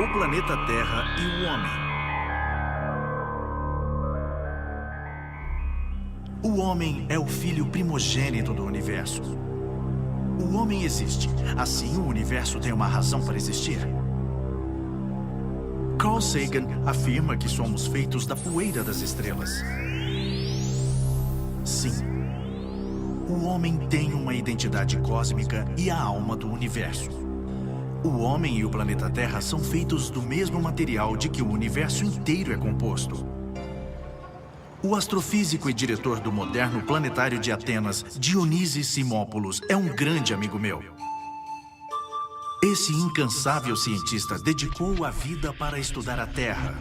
o planeta Terra e o homem. O homem é o filho primogênito do universo. O homem existe, assim o universo tem uma razão para existir. Carl Sagan afirma que somos feitos da poeira das estrelas. Sim, o homem tem uma identidade cósmica e a alma do universo. O homem e o planeta Terra são feitos do mesmo material de que o universo inteiro é composto. O astrofísico e diretor do moderno planetário de Atenas, Dionísio Simópolos, é um grande amigo meu. Esse incansável cientista dedicou a vida para estudar a Terra,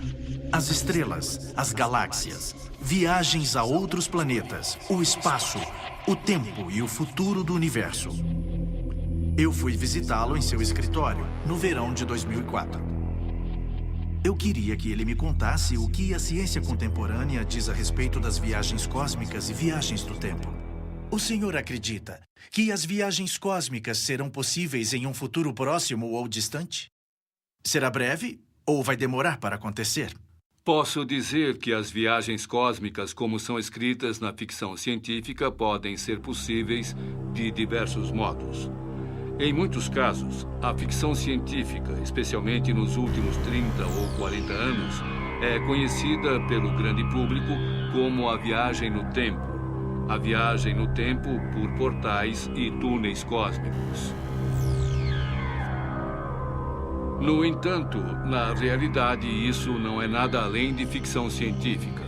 as estrelas, as galáxias, viagens a outros planetas, o espaço, o tempo e o futuro do universo. Eu fui visitá-lo em seu escritório, no verão de 2004. Eu queria que ele me contasse o que a ciência contemporânea diz a respeito das viagens cósmicas e viagens do tempo. O senhor acredita que as viagens cósmicas serão possíveis em um futuro próximo ou distante? Será breve ou vai demorar para acontecer? Posso dizer que as viagens cósmicas, como são escritas na ficção científica, podem ser possíveis de diversos modos. Em muitos casos, a ficção científica, especialmente nos últimos 30 ou 40 anos, é conhecida pelo grande público como a viagem no tempo. A viagem no tempo por portais e túneis cósmicos. No entanto, na realidade, isso não é nada além de ficção científica.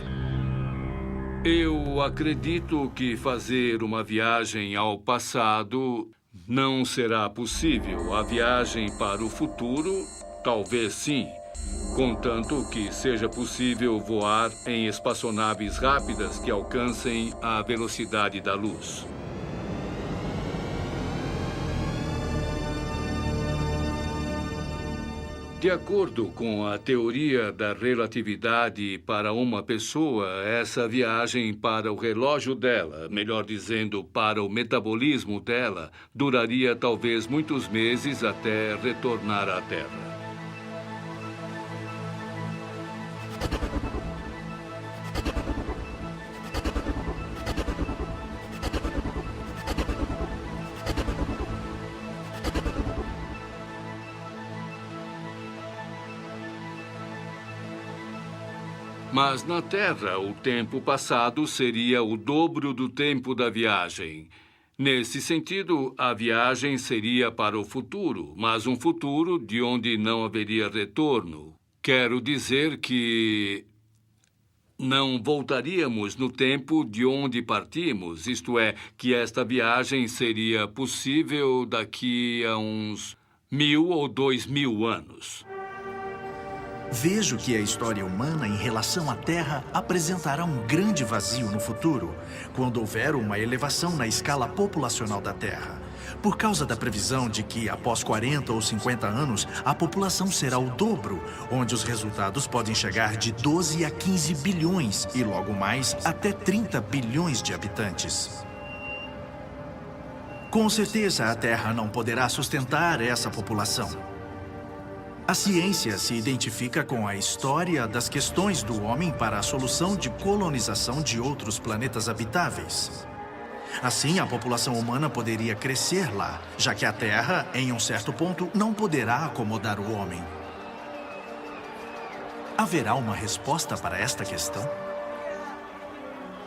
Eu acredito que fazer uma viagem ao passado não será possível. A viagem para o futuro, talvez sim, contanto que seja possível voar em espaçonaves rápidas que alcancem a velocidade da luz. De acordo com a teoria da relatividade, para uma pessoa, essa viagem para o relógio dela, melhor dizendo, para o metabolismo dela, duraria talvez muitos meses até retornar à Terra. Mas na Terra, o tempo passado seria o dobro do tempo da viagem. Nesse sentido, a viagem seria para o futuro, mas um futuro de onde não haveria retorno. Quero dizer que não voltaríamos no tempo de onde partimos, isto é, que esta viagem seria possível daqui a uns 1000 ou 2000 anos. Vejo que a história humana em relação à Terra apresentará um grande vazio no futuro, quando houver uma elevação na escala populacional da Terra. Por causa da previsão de que, após 40 ou 50 anos, a população será o dobro, onde os resultados podem chegar de 12 a 15 bilhões e, logo mais, até 30 bilhões de habitantes. Com certeza, a Terra não poderá sustentar essa população. A ciência se identifica com a história das questões do homem para a solução de colonização de outros planetas habitáveis. Assim, a população humana poderia crescer lá, já que a Terra, em um certo ponto, não poderá acomodar o homem. Haverá uma resposta para esta questão?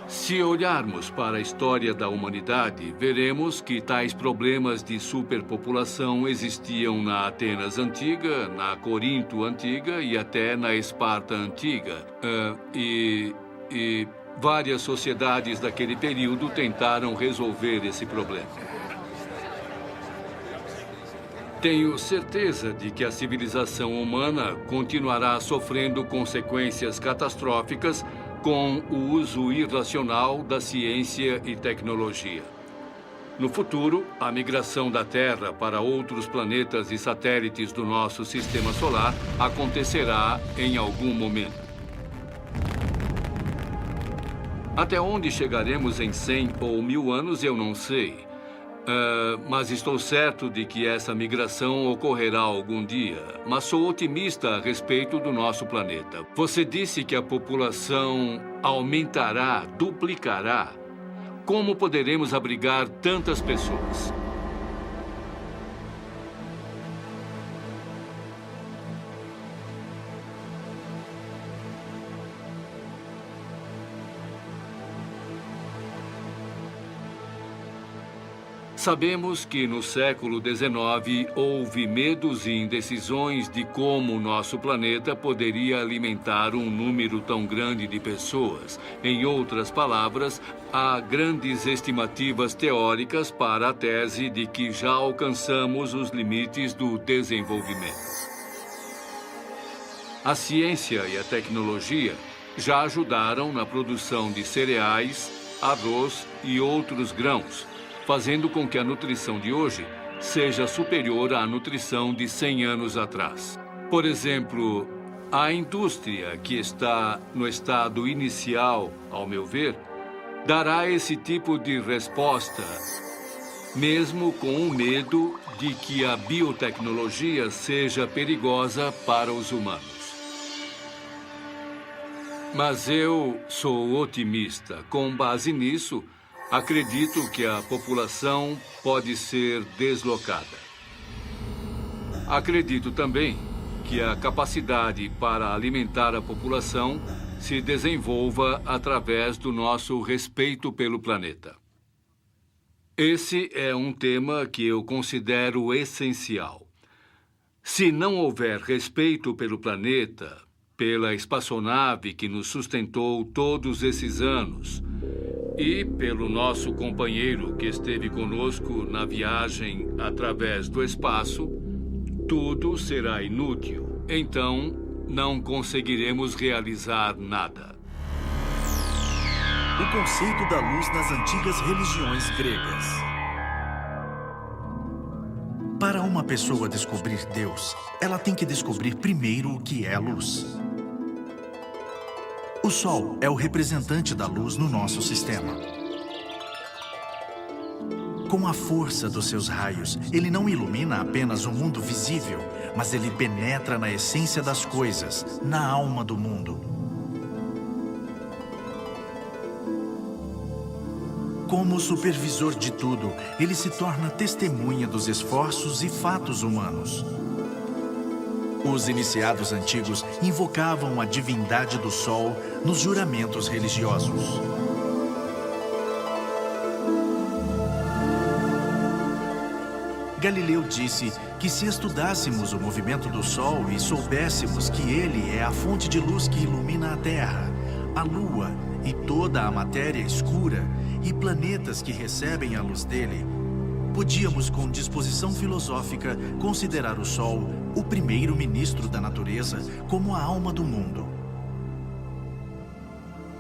Se olharmos para a história da humanidade, veremos que tais problemas de superpopulação existiam na Atenas antiga, na Corinto antiga e até na Esparta antiga. E várias sociedades daquele período tentaram resolver esse problema. Tenho certeza de que a civilização humana continuará sofrendo consequências catastróficas com o uso irracional da ciência e tecnologia. No futuro, a migração da Terra para outros planetas e satélites do nosso sistema solar acontecerá em algum momento. Até onde chegaremos em 100 ou 1000 anos, eu não sei. Mas estou certo de que essa migração ocorrerá algum dia. Mas sou otimista a respeito do nosso planeta. Você disse que a população aumentará, duplicará. Como poderemos abrigar tantas pessoas? Sabemos que no século XIX houve medos e indecisões de como o nosso planeta poderia alimentar um número tão grande de pessoas. Em outras palavras, há grandes estimativas teóricas para a tese de que já alcançamos os limites do desenvolvimento. A ciência e a tecnologia já ajudaram na produção de cereais, arroz e outros grãos, fazendo com que a nutrição de hoje seja superior à nutrição de 100 anos atrás. Por exemplo, a indústria que está no estado inicial, ao meu ver, dará esse tipo de resposta, mesmo com o medo de que a biotecnologia seja perigosa para os humanos. Mas eu sou otimista. Com base nisso, acredito que a população pode ser deslocada. Acredito também que a capacidade para alimentar a população se desenvolva através do nosso respeito pelo planeta. Esse é um tema que eu considero essencial. Se não houver respeito pelo planeta, pela espaçonave que nos sustentou todos esses anos, e pelo nosso companheiro que esteve conosco na viagem através do espaço, tudo será inútil. Então, não conseguiremos realizar nada. O conceito da luz nas antigas religiões gregas. Para uma pessoa descobrir Deus, ela tem que descobrir primeiro o que é a luz. O Sol é o representante da luz no nosso sistema. Com a força dos seus raios, ele não ilumina apenas o mundo visível, mas ele penetra na essência das coisas, na alma do mundo. Como supervisor de tudo, ele se torna testemunha dos esforços e fatos humanos. Os iniciados antigos invocavam a divindade do Sol nos juramentos religiosos. Galileu disse que se estudássemos o movimento do Sol e soubéssemos que ele é a fonte de luz que ilumina a Terra, a Lua e toda a matéria escura e planetas que recebem a luz dele, podíamos, com disposição filosófica, considerar o Sol o primeiro ministro da natureza como a alma do mundo.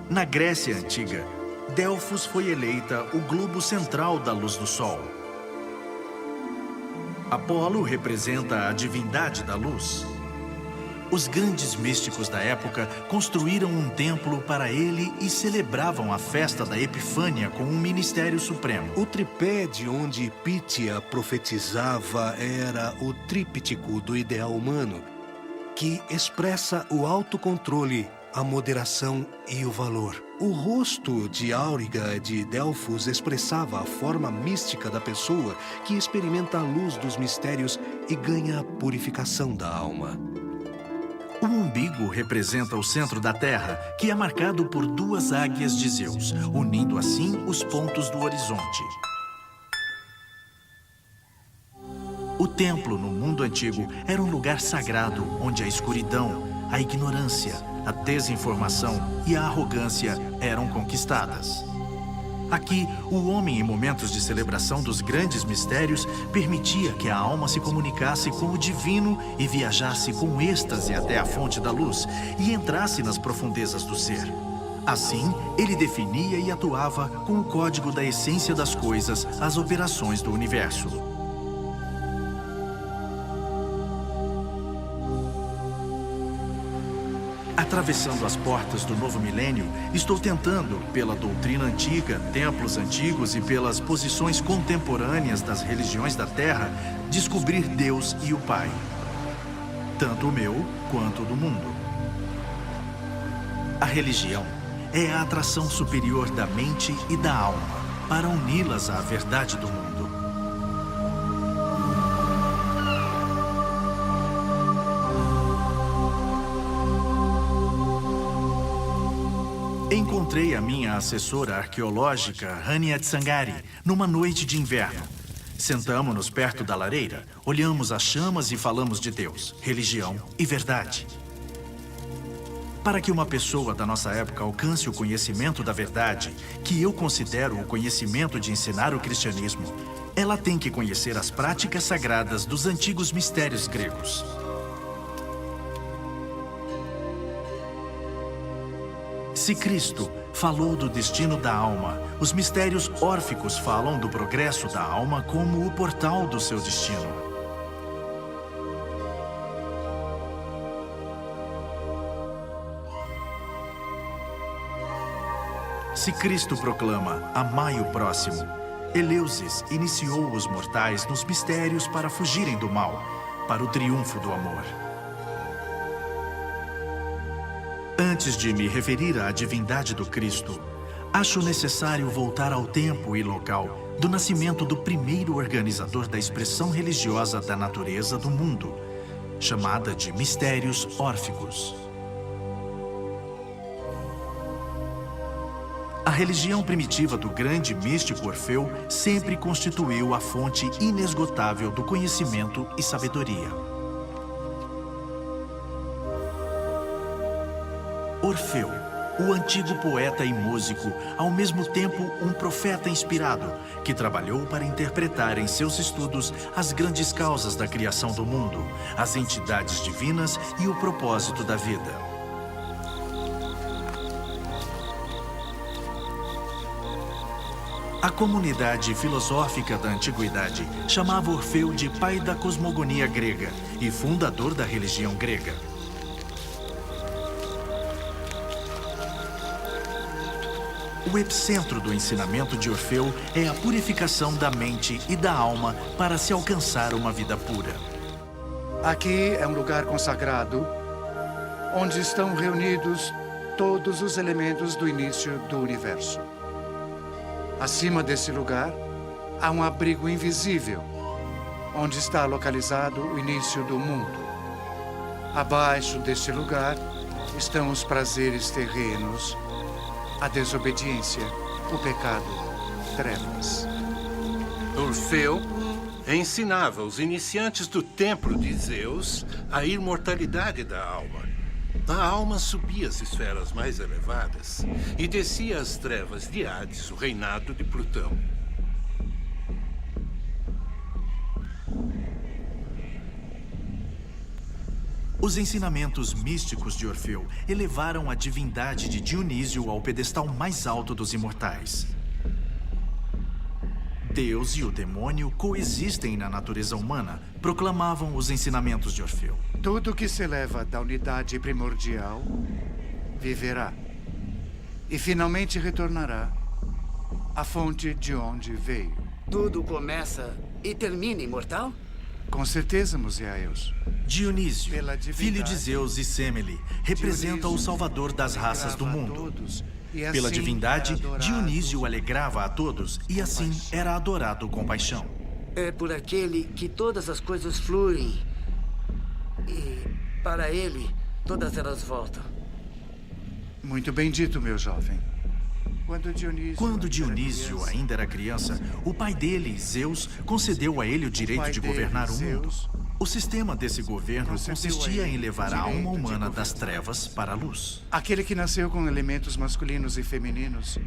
Na Grécia Antiga, Delfos foi eleita o globo central da luz do Sol. Apolo representa a divindade da luz. Os grandes místicos da época construíram um templo para ele e celebravam a festa da Epifânia com um ministério supremo. O tripé de onde Pítia profetizava era o tríptico do ideal humano, que expressa o autocontrole, a moderação e o valor. O rosto de Áuriga de Delfos expressava a forma mística da pessoa que experimenta a luz dos mistérios e ganha a purificação da alma. O umbigo representa o centro da Terra, que é marcado por duas águias de Zeus, unindo assim os pontos do horizonte. O templo, no mundo antigo, era um lugar sagrado, onde a escuridão, a ignorância, a desinformação e a arrogância eram conquistadas. Aqui, o homem, em momentos de celebração dos grandes mistérios, permitia que a alma se comunicasse com o divino e viajasse com êxtase até a fonte da luz e entrasse nas profundezas do ser. Assim, ele definia e atuava com o código da essência das coisas, as operações do universo. Atravessando as portas do novo milênio, estou tentando, pela doutrina antiga, templos antigos e pelas posições contemporâneas das religiões da Terra, descobrir Deus e o Pai. Tanto o meu quanto o do mundo. A religião é a atração superior da mente e da alma para uni-las à verdade do mundo. Encontrei a minha assessora arqueológica, Hania Tsangari, numa noite de inverno. Sentamo-nos perto da lareira, olhamos as chamas e falamos de Deus, religião e verdade. Para que uma pessoa da nossa época alcance o conhecimento da verdade, que eu considero o conhecimento de ensinar o cristianismo, ela tem que conhecer as práticas sagradas dos antigos mistérios gregos. Se Cristo falou do destino da alma, os mistérios órficos falam do progresso da alma como o portal do seu destino. Se Cristo proclama, amai o próximo, Eleusis iniciou os mortais nos mistérios para fugirem do mal, para o triunfo do amor. Antes de me referir à divindade do Cristo, acho necessário voltar ao tempo e local do nascimento do primeiro organizador da expressão religiosa da natureza do mundo, chamada de Mistérios Órficos. A religião primitiva do grande místico Orfeu sempre constituiu a fonte inesgotável do conhecimento e sabedoria. Orfeu, o antigo poeta e músico, ao mesmo tempo um profeta inspirado, que trabalhou para interpretar em seus estudos as grandes causas da criação do mundo, as entidades divinas e o propósito da vida. A comunidade filosófica da antiguidade chamava Orfeu de pai da cosmogonia grega e fundador da religião grega. O epicentro do ensinamento de Orfeu é a purificação da mente e da alma para se alcançar uma vida pura. Aqui é um lugar consagrado, onde estão reunidos todos os elementos do início do universo. Acima desse lugar, há um abrigo invisível, onde está localizado o início do mundo. Abaixo deste lugar estão os prazeres terrenos, a desobediência, o pecado, trevas. Orfeu ensinava os iniciantes do templo de Zeus a imortalidade da alma. A alma subia as esferas mais elevadas e descia às trevas de Hades, o reinado de Plutão. Os ensinamentos místicos de Orfeu elevaram a divindade de Dionísio ao pedestal mais alto dos imortais. Deus e o demônio coexistem na natureza humana, proclamavam os ensinamentos de Orfeu. Tudo que se eleva da unidade primordial viverá e finalmente retornará à fonte de onde veio. Tudo começa e termina imortal? Com certeza, Museaeus. Dionísio, filho de Zeus e Semele, representa o salvador das raças do mundo. Pela divindade, Dionísio alegrava a todos e assim era adorado com paixão. É por aquele que todas as coisas fluem. E para ele, todas elas voltam. Muito bem dito, meu jovem. Quando Dionísio ainda era criança, o pai dele, Zeus, concedeu a ele o direito de governar o mundo. O sistema desse governo consistia em levar a alma humana das trevas para a luz. Aquele que nasceu com elementos masculinos e femininos.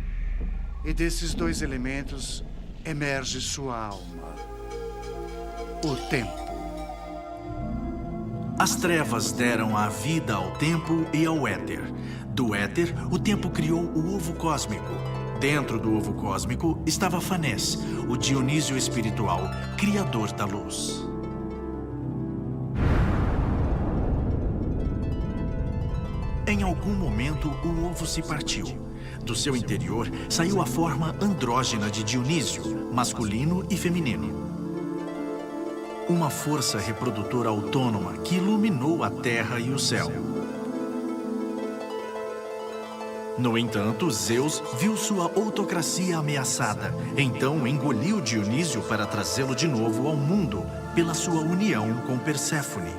E desses dois elementos emerge sua alma. O tempo. As trevas deram a vida ao tempo e ao éter. Do éter, o tempo criou o ovo cósmico. Dentro do ovo cósmico estava Fanés, o Dionísio espiritual, criador da luz. Em algum momento, o ovo se partiu. Do seu interior saiu a forma andrógena de Dionísio, masculino e feminino. Uma força reprodutora autônoma que iluminou a terra e o céu. No entanto, Zeus viu sua autocracia ameaçada. Então engoliu Dionísio para trazê-lo de novo ao mundo pela sua união com Perséfone.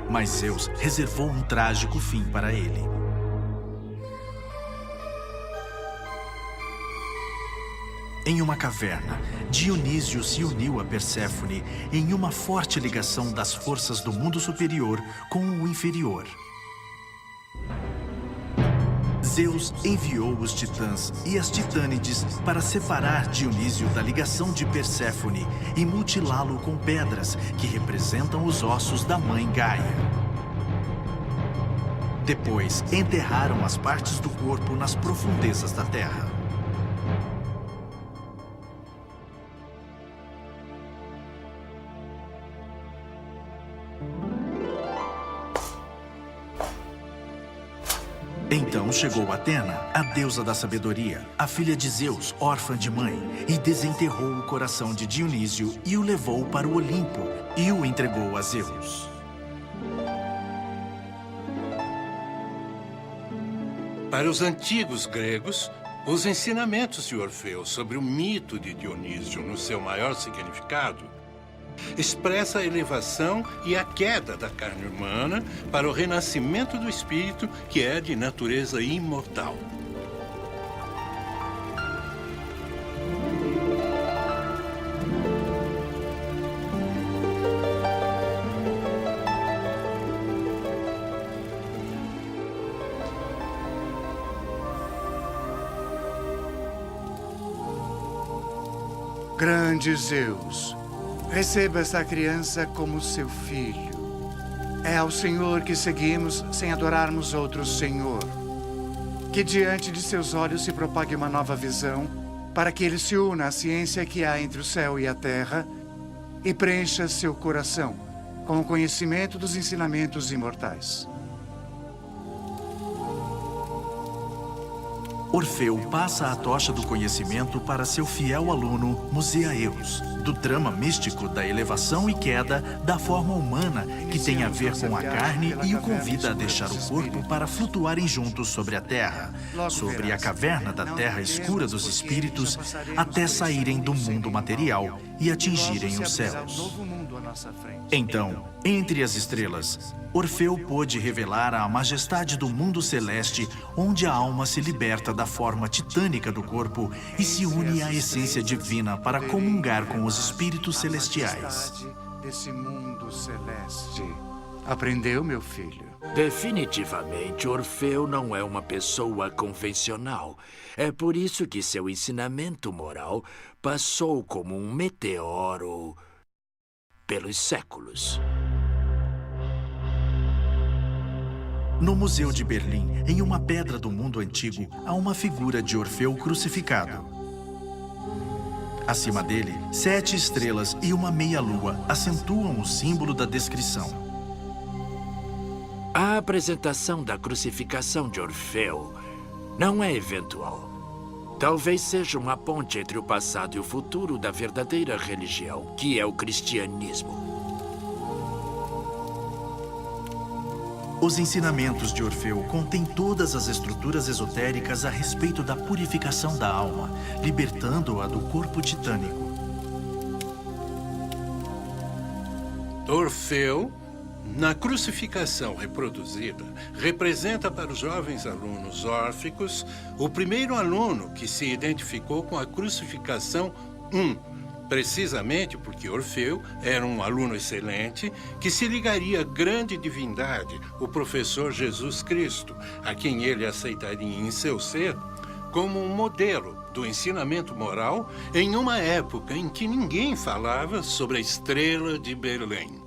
Mas Zeus reservou um trágico fim para ele. Em uma caverna, Dionísio se uniu a Perséfone em uma forte ligação das forças do mundo superior com o inferior. Zeus enviou os titãs e as titânides para separar Dionísio da ligação de Perséfone e mutilá-lo com pedras que representam os ossos da mãe Gaia. Depois, enterraram as partes do corpo nas profundezas da terra. Então chegou Atena, a deusa da sabedoria, a filha de Zeus, órfã de mãe, e desenterrou o coração de Dionísio e o levou para o Olimpo e o entregou a Zeus. Para os antigos gregos, os ensinamentos de Orfeu sobre o mito de Dionísio no seu maior significado expressa a elevação e a queda da carne humana para o renascimento do espírito, que é de natureza imortal. Grande Zeus, receba essa criança como seu filho. É ao Senhor que seguimos sem adorarmos outro Senhor. Que diante de seus olhos se propague uma nova visão, para que ele se una à ciência que há entre o céu e a terra e preencha seu coração com o conhecimento dos ensinamentos imortais. Orfeu passa a tocha do conhecimento para seu fiel aluno Musaeus, do drama místico da elevação e queda da forma humana que tem a ver com a carne, e o convida a deixar o corpo para flutuarem juntos sobre a terra, sobre a caverna da terra escura dos espíritos, até saírem do mundo material e atingirem os céus. Então, entre as estrelas, Orfeu pôde revelar a majestade do mundo celeste, onde a alma se liberta da forma titânica do corpo e se une à essência divina para comungar com os espíritos celestiais. Desse mundo celeste. Aprendeu, meu filho? Definitivamente, Orfeu não é uma pessoa convencional. É por isso que seu ensinamento moral passou como um meteoro pelos séculos. No Museu de Berlim, em uma pedra do mundo antigo, há uma figura de Orfeu crucificado. Acima dele, 7 estrelas e uma meia-lua acentuam o símbolo da descrição. A apresentação da crucificação de Orfeu não é eventual. Talvez seja uma ponte entre o passado e o futuro da verdadeira religião, que é o cristianismo. Os ensinamentos de Orfeu contêm todas as estruturas esotéricas a respeito da purificação da alma, libertando-a do corpo titânico. Orfeu, na crucificação reproduzida, representa para os jovens alunos órficos o primeiro aluno que se identificou com a crucificação 1, precisamente porque Orfeu era um aluno excelente que se ligaria à grande divindade, o professor Jesus Cristo, a quem ele aceitaria em seu ser como um modelo do ensinamento moral em uma época em que ninguém falava sobre a estrela de Belém.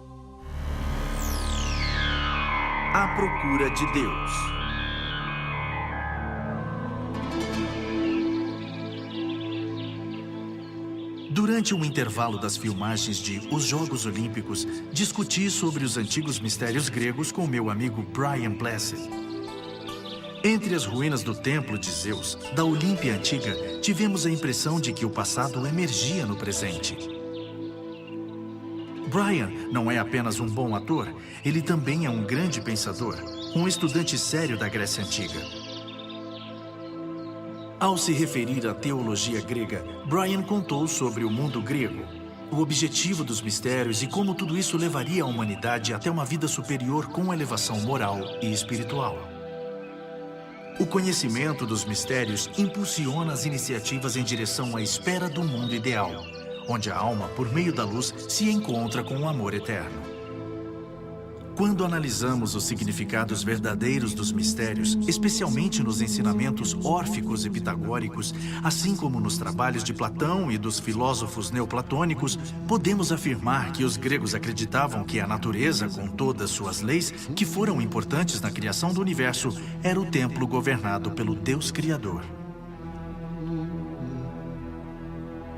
À procura de Deus. Durante um intervalo das filmagens de Os Jogos Olímpicos, discuti sobre os antigos mistérios gregos com meu amigo Brian Blessed. Entre as ruínas do templo de Zeus, da Olímpia antiga, tivemos a impressão de que o passado emergia no presente. Brian não é apenas um bom ator, ele também é um grande pensador, um estudante sério da Grécia Antiga. Ao se referir à teologia grega, Brian contou sobre o mundo grego, o objetivo dos mistérios e como tudo isso levaria a humanidade até uma vida superior com elevação moral e espiritual. O conhecimento dos mistérios impulsiona as iniciativas em direção à espera do mundo ideal, onde a alma, por meio da luz, se encontra com o amor eterno. Quando analisamos os significados verdadeiros dos mistérios, especialmente nos ensinamentos órficos e pitagóricos, assim como nos trabalhos de Platão e dos filósofos neoplatônicos, podemos afirmar que os gregos acreditavam que a natureza, com todas suas leis, que foram importantes na criação do universo, era o templo governado pelo Deus Criador.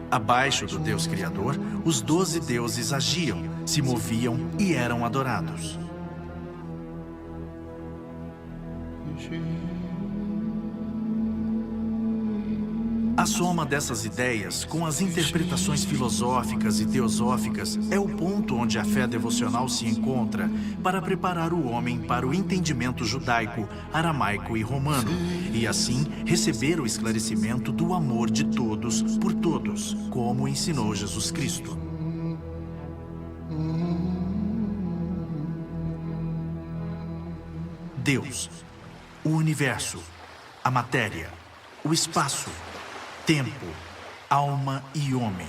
Abaixo do Deus Criador, os 12 deuses agiam, se moviam e eram adorados. A soma dessas ideias, com as interpretações filosóficas e teosóficas, é o ponto onde a fé devocional se encontra para preparar o homem para o entendimento judaico, aramaico e romano, e assim receber o esclarecimento do amor de todos por todos, como ensinou Jesus Cristo. Deus, o universo, a matéria, o espaço, tempo, alma e homem.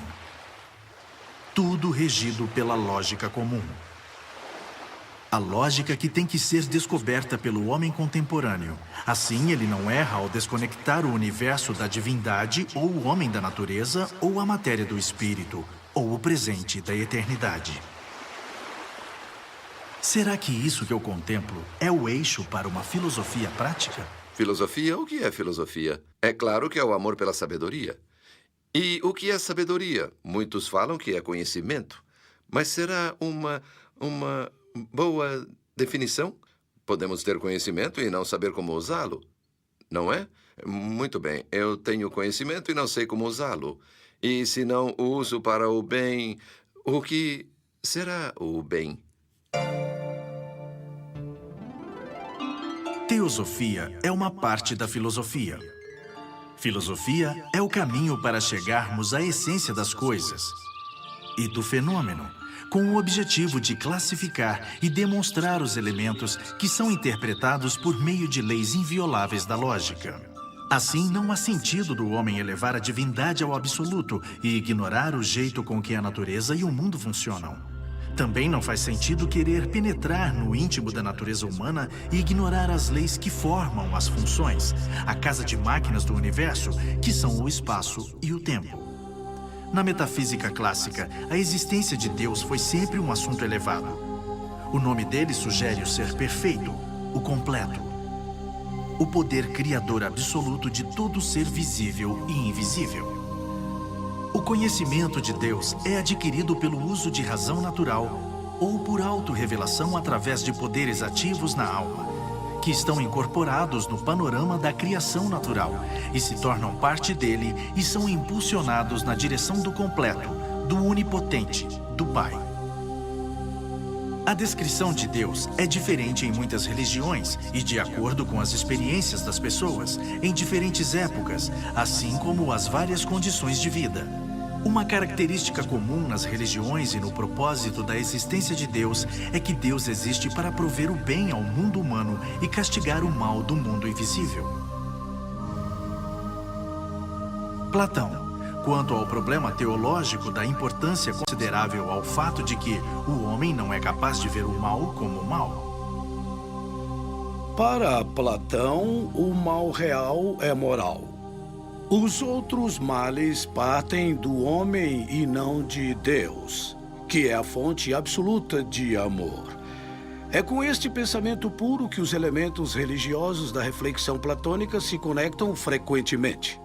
Tudo regido pela lógica comum. A lógica que tem que ser descoberta pelo homem contemporâneo. Assim, ele não erra ao desconectar o universo da divindade, ou o homem da natureza, ou a matéria do espírito, ou o presente da eternidade. Será que isso que eu contemplo é o eixo para uma filosofia prática? Filosofia? O que é filosofia? É claro que é o amor pela sabedoria. E o que é sabedoria? Muitos falam que é conhecimento. Mas será uma boa definição? Podemos ter conhecimento e não saber como usá-lo, não é? Muito bem, eu tenho conhecimento e não sei como usá-lo. E se não o uso para o bem, o que será o bem? Teosofia é uma parte da filosofia. Filosofia é o caminho para chegarmos à essência das coisas e do fenômeno, com o objetivo de classificar e demonstrar os elementos que são interpretados por meio de leis invioláveis da lógica. Assim, não há sentido do homem elevar a divindade ao absoluto e ignorar o jeito com que a natureza e o mundo funcionam. Também não faz sentido querer penetrar no íntimo da natureza humana e ignorar as leis que formam as funções, a casa de máquinas do universo, que são o espaço e o tempo. Na metafísica clássica, a existência de Deus foi sempre um assunto elevado. O nome dele sugere o ser perfeito, o completo. O poder criador absoluto de todo ser visível e invisível. O conhecimento de Deus é adquirido pelo uso de razão natural ou por autorrevelação através de poderes ativos na alma, que estão incorporados no panorama da criação natural e se tornam parte dele e são impulsionados na direção do completo, do onipotente, do Pai. A descrição de Deus é diferente em muitas religiões e de acordo com as experiências das pessoas, em diferentes épocas, assim como as várias condições de vida. Uma característica comum nas religiões e no propósito da existência de Deus é que Deus existe para prover o bem ao mundo humano e castigar o mal do mundo invisível. Platão. Quanto ao problema teológico da importância considerável ao fato de que o homem não é capaz de ver o mal como mal. Para Platão, o mal real é moral. Os outros males partem do homem e não de Deus, que é a fonte absoluta de amor. É com este pensamento puro que os elementos religiosos da reflexão platônica se conectam frequentemente.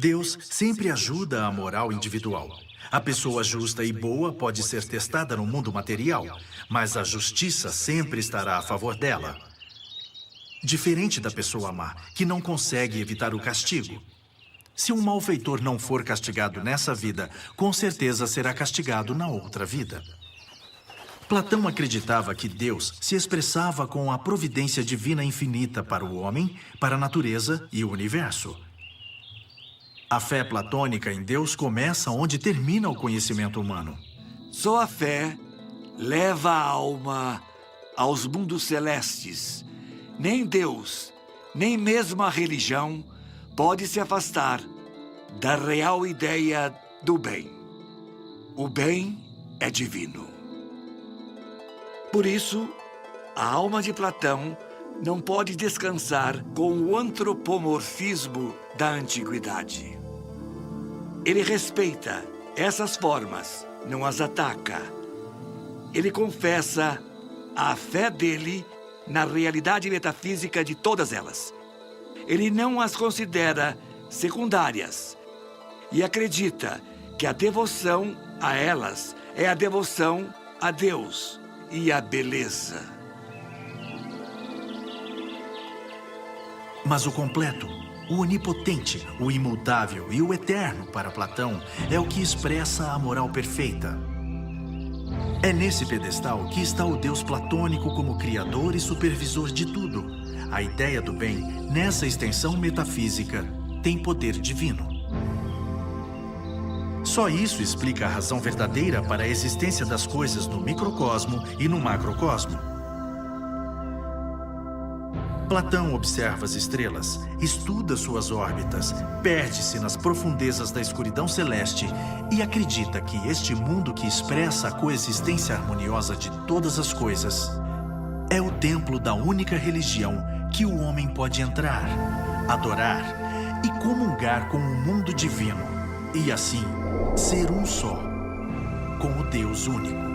Deus sempre ajuda a moral individual. A pessoa justa e boa pode ser testada no mundo material, mas a justiça sempre estará a favor dela. Diferente da pessoa má, que não consegue evitar o castigo. Se um malfeitor não for castigado nessa vida, com certeza será castigado na outra vida. Platão acreditava que Deus se expressava com a providência divina infinita para o homem, para a natureza e o universo. A fé platônica em Deus começa onde termina o conhecimento humano. Só a fé leva a alma aos mundos celestes. Nem Deus, nem mesmo a religião pode se afastar da real ideia do bem. O bem é divino. Por isso, a alma de Platão não pode descansar com o antropomorfismo da antiguidade. Ele respeita essas formas, não as ataca. Ele confessa a fé dele na realidade metafísica de todas elas. Ele não as considera secundárias e acredita que a devoção a elas é a devoção a Deus e a beleza. Mas o completo, o onipotente, o imutável e o eterno para Platão é o que expressa a moral perfeita. É nesse pedestal que está o Deus platônico como criador e supervisor de tudo. A ideia do bem, nessa extensão metafísica, tem poder divino. Só isso explica a razão verdadeira para a existência das coisas no microcosmo e no macrocosmo. Platão observa as estrelas, estuda suas órbitas, perde-se nas profundezas da escuridão celeste e acredita que este mundo que expressa a coexistência harmoniosa de todas as coisas é o templo da única religião que o homem pode entrar, adorar e comungar com o mundo divino e assim ser um só com o Deus único.